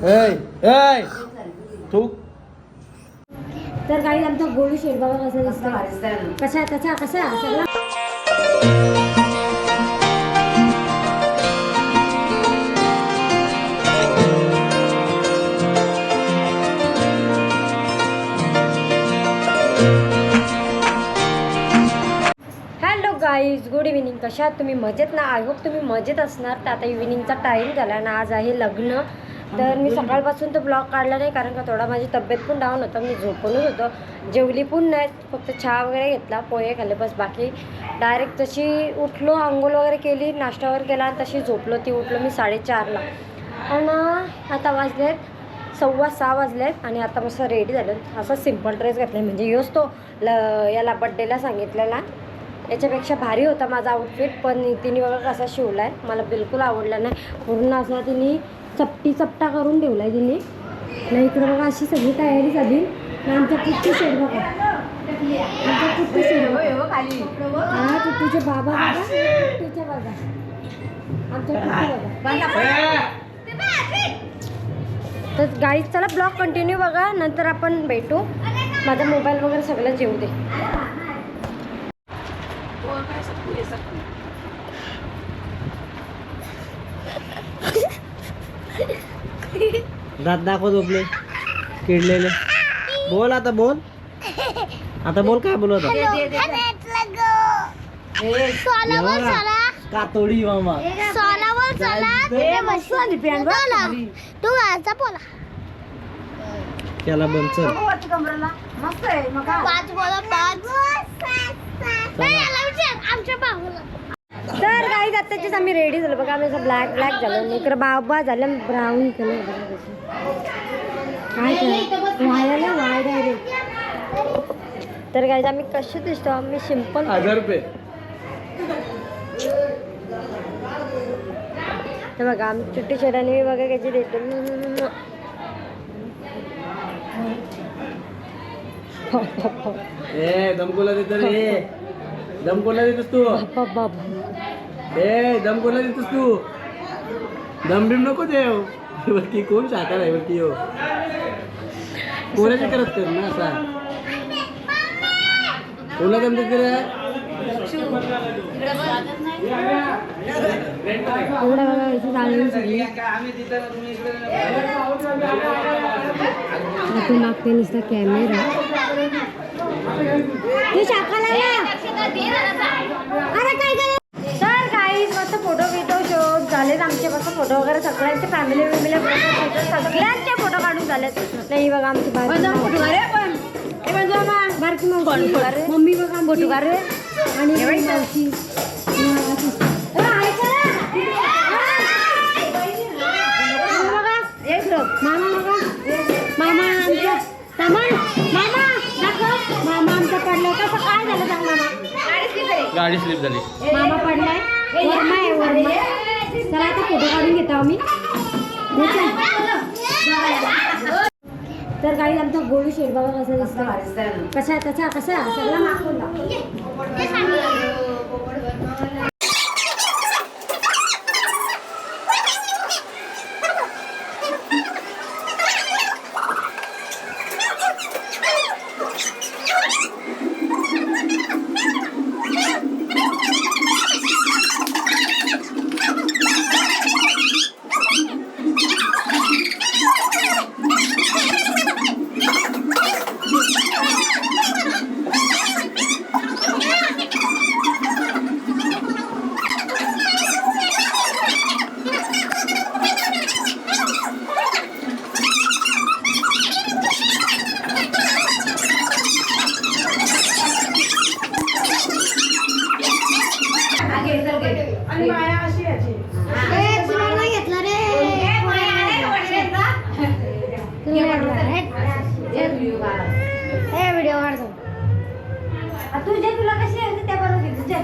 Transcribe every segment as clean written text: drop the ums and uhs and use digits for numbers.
तर काही आमचा गोळू शेठ बाबा कसा दिसतो, कसा त्याचा कसा सगळा. Hello guys, good evening. कशा आहात तुम्ही? मजेत ना? आय होप तुम्ही मजेत असणार. तर आता इव्हिनिंगचा टाईम झाला आणि आज आहे लग्न. तर मी सकाळपासून तर ब्लॉग काढला नाही, कारण का थोडा माझी तब्येत पण डाऊन होतं. मी झोपूनच होतो, जेवली पण नाही, फक्त चहा वगैरे घेतला, पोहे खाल्ले, बस. बाकी डायरेक्ट तशी उठलो, आंघोळ वगैरे केली, नाश्ता वगैरे केला आणि तशी झोपलो. ती उठलो मी 4:30ला आणि आता वाजलेत 6:15 वाजलेत आणि आता मस्त रेडी झालं. असा सिम्पल ड्रेस घातला, म्हणजे योच तो याला बड्डेला सांगितलेला. याच्यापेक्षा भारी होता माझा आउटफिट, पण तिने बघा कसा शिवला आहे, मला बिलकुल आवडला नाही. पूर्ण असा तिने चपटा करून ठेवला आहे तिने. नाही इकडं बघा अशी सगळी तयारी झाली. आमच्या कुट्टी शेड बघा, आमच्या कुट्टी शेड हा कुट्टीचे बाबा बघा, कुट्टीचे बघा, आमच्या कुट्टी बघा. तर गाईज चला ब्लॉग कंटिन्यू बघा, नंतर आपण भेटू. माझा मोबाईल वगैरे सगळं जेवू दे. दात दाखव झोपले किडलेले. बोल आता, बोल आता, बोल काय बोलत कातोडी मामा त्याला बंद तर काही आत्ताचीच आम्ही रेडी झालो बघा. आम्ही असं ब्लॅक झालो, इकडे बाबा झालं ब्राऊन कलर. काय वायाला वाय डायरेक्ट. तर काही आम्ही कसे दिसतो, आम्ही सिम्पल 1000 रुपये. तर बघा आम्ही चुट्टी शेडाने बघा कशी देतो. दमकोला देतो रे, दमकोला देतोस तू. दम कोणला देतोस तू? दम बिम नको देव. वरती कोण शाकार आहे वरती? हो कोणाच्या करत कर ना असा कोणला दम देते रे? मागते नुसता कॅमेरा. तर काही मस्त फोटो शूट झालेत आमचे. मस्त फोटो वगैरे सगळ्यांचे फॅमिली सगळ्यांचे फोटो काढून झालेत. नाही बघा आमची मम्मी बघा फोटो काढ रे. आणि मावशी मामा बघा, मामा आमच्या मामा आमचा पडलाय. कसं काय झालं सांग मामा? गाडी स्लिप झाली. मामा पडलाय. वर्मा आहे वर्मा. चला आता फोटो काढून घेतो आम्ही. तर काही आमचा गोळू शेठ बाबा कसा दिसतो, कसा त्याचा कसा सगळा मागून व्हिडिओ काढतो. तुझे तुला कशी आहे त्या बरोबर तुझे.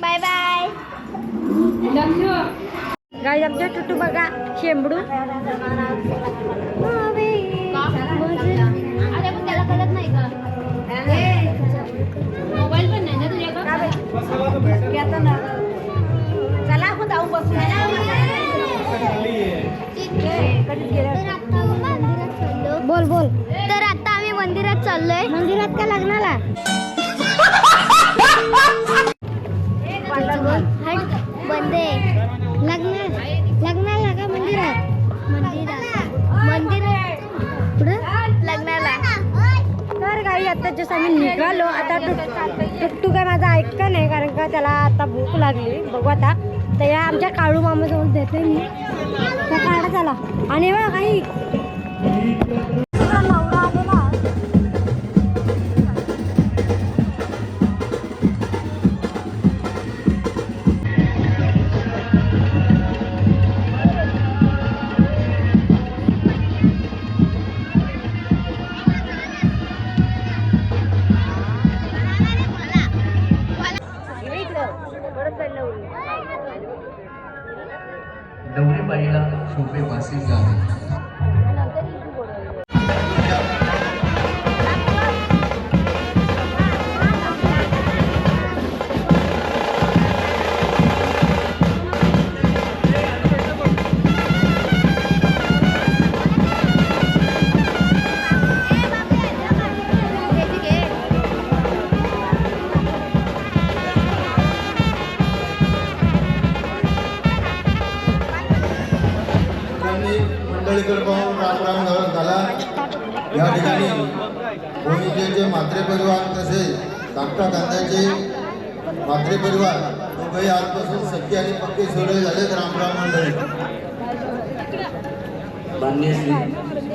Bye bye. गाईज आमच्या टुटू बघा शेंबडू. अरे पण त्याला कळत नाही का? मोबाईल पण नाही ना तुझ्याकडे? चला आपण जाऊ बसून. बोल बोल. तर आता आम्ही मंदिरात चाललोय. मंदिरात का लग्नाला? बंदे लग्नाला का मंदिरात? मंदिरात पुढं लग्नाला. तर गाई आता जसं आम्ही निघालो. आता टुकटू काय माझा ऐकतं नाही कारण का त्याला आता भूक लागली. बघू आता. तर या आमच्या काळू मामाजवळ देते मी. तर काढा चला. आणि बघा काही नवरा आलेला. नवरीबाईला शोभे वासी गावे. मंडळीकडे पाहून राम झाला. या ठिकाणी भूमिकेचे म्हात्रे परिवार तसेच धाकटा कांद्याचे म्हात्रे परिवार दोघंही आजपासून सख्खी आणि पक्के सोडे झालेत. रामराम मंडळी. मान्य श्री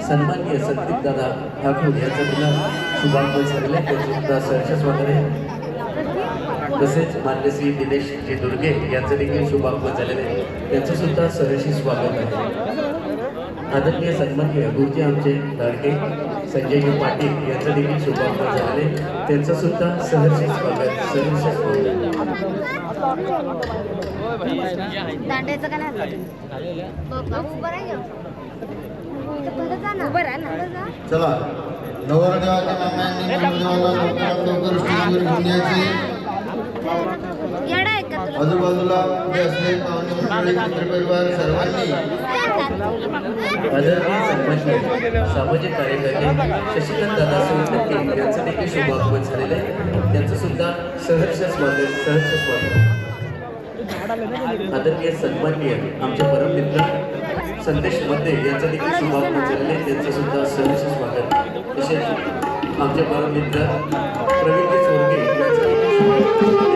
सन्माननीय संदीप दादा ठाकूर यांचा दिला शुभारंभ झालेला त्यांचे सुद्धा सहर्ष स्वागत आहे. तसेच मान्य श्री दिनेश जी दुर्गे यांचं देखील शुभारंभ झालेले आहे. त्यांचं सुद्धा सहर्षी स्वागत आहे. आदरणीय सन्माननीय गुरुजी आमचे लाडके संजयजी पाटील यांचं देखील शुभारंभ झालेले. त्यांचं सुद्धा सहर्ष स्वागत. दांड्याचं का नाही उभं राहा ना. चला नवरदेवाच्या मामांनी नवरदेवाला लवकर स्टेजवर घेऊन यायचे. येडा आहे का तुला? आजूबाजूला उभे असलेले पाहुणे मंडळी मित्र परिवार सर्वांनी आदरणीय सन्माननीय सामाजिक कार्यकर्ते शशिकांत दादा सोनटक्के यांचं देखील शुभागमन झालेलं आहे. त्यांचं सुद्धा सहर्ष स्वागत. आदरणीय सन्माननीय आमचे परममित्र संदेश मध्ये यांचं देखील शुभागमन झालेलं आहे. त्यांचं सुद्धा सहर्ष स्वागत. तसेच आमचे परममित्र प्रवीण चोरगे यांचं देखील शुभागमन झालेलं आहे.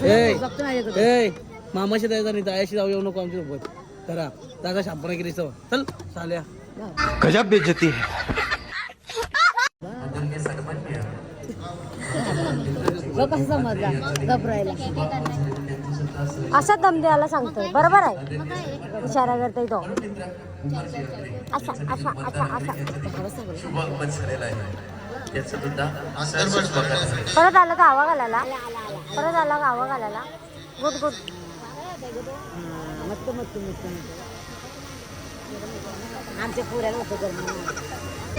ए मामाशी जायचा नाही तायाशी जाऊ येऊ नको आमच्या सोबत करा दादा शांपनागिरी चल चाल्या गजब बेइज्जती है आदरणीय सन्माननीय असा दम द्यायला सांगतोय बरोबर आहे इशारा करतोय तो असा असा असा असा शुभ आगमन झालेलं आहे याचं सुद्धा सहर्ष स्वागत आहे. परत आलं का हवा घालायला परत आला का हवा घालायला गुड गुड आमच्या पुऱ्याला होतं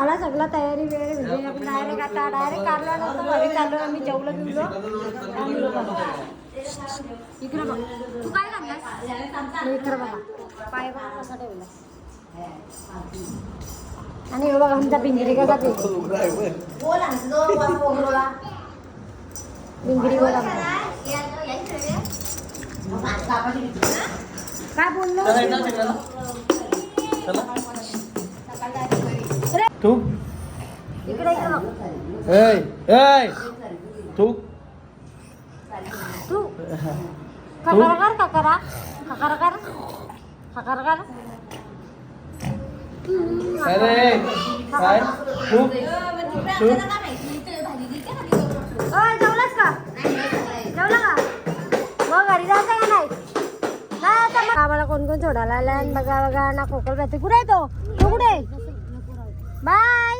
मला सगळा तयारी वेळ म्हणजे आपण डायरेक्ट आता डायरेक्ट काढला नसतो घरी चाललो आम्ही जेवलो बिवलो आम्ही बघा इकडे बघ तू काय करणार इकडे बघा पाय बघा कसा ठेवला. आणि हे बघा आमचा पिंजरी कसा ठेवतो. पिंजरी बघा काय बोललो. तू इकडे इकडे बघ. तू तू खकर खकरा खकर कर खकर कर. अरे काय तू जेवलास का जेवला का मग घरी जायचं का नाही. आम्हाला कोण कोण सोडायला आला आणि बघा बघा ना कोकल जाते. कुठे आहे तो कुठे. बाय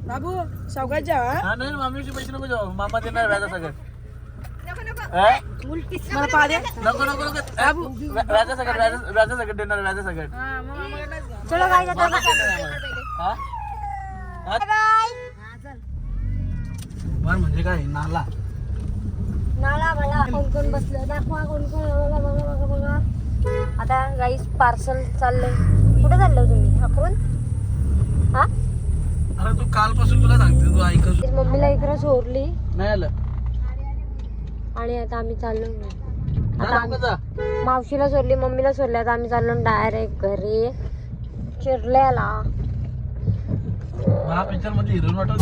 बाबू सावकाश जा हा नाही मामीचे पैसे नको जाऊ. मामा देणार व्याजा सगळं. मला पा दे नको नको नको व्याजा सगळं व्याजा सगळं देणार व्याजा सगळं. चलो बाय जातो. हा बाय म्हणजे काय नाला नाला मला कोण कोण बसलं दाखवा कोण कोण. बघा बघा बघा बघा. आता गाईस पार्सल चाललंय. कुठे चाललं तुम्ही आपण. हा अरे तू कालपासून तुला सांगते तू ऐकत मम्मीला इकडे सोडली नाही आलं. आणि आता आम्ही चाललो. आता नको जा. मावशीला सोडली मम्मीला सोडली. आता आम्ही चाललो डायरेक्ट घरी चिरल्याला. मला पिक्चर मध्ये हिरोईन वाटत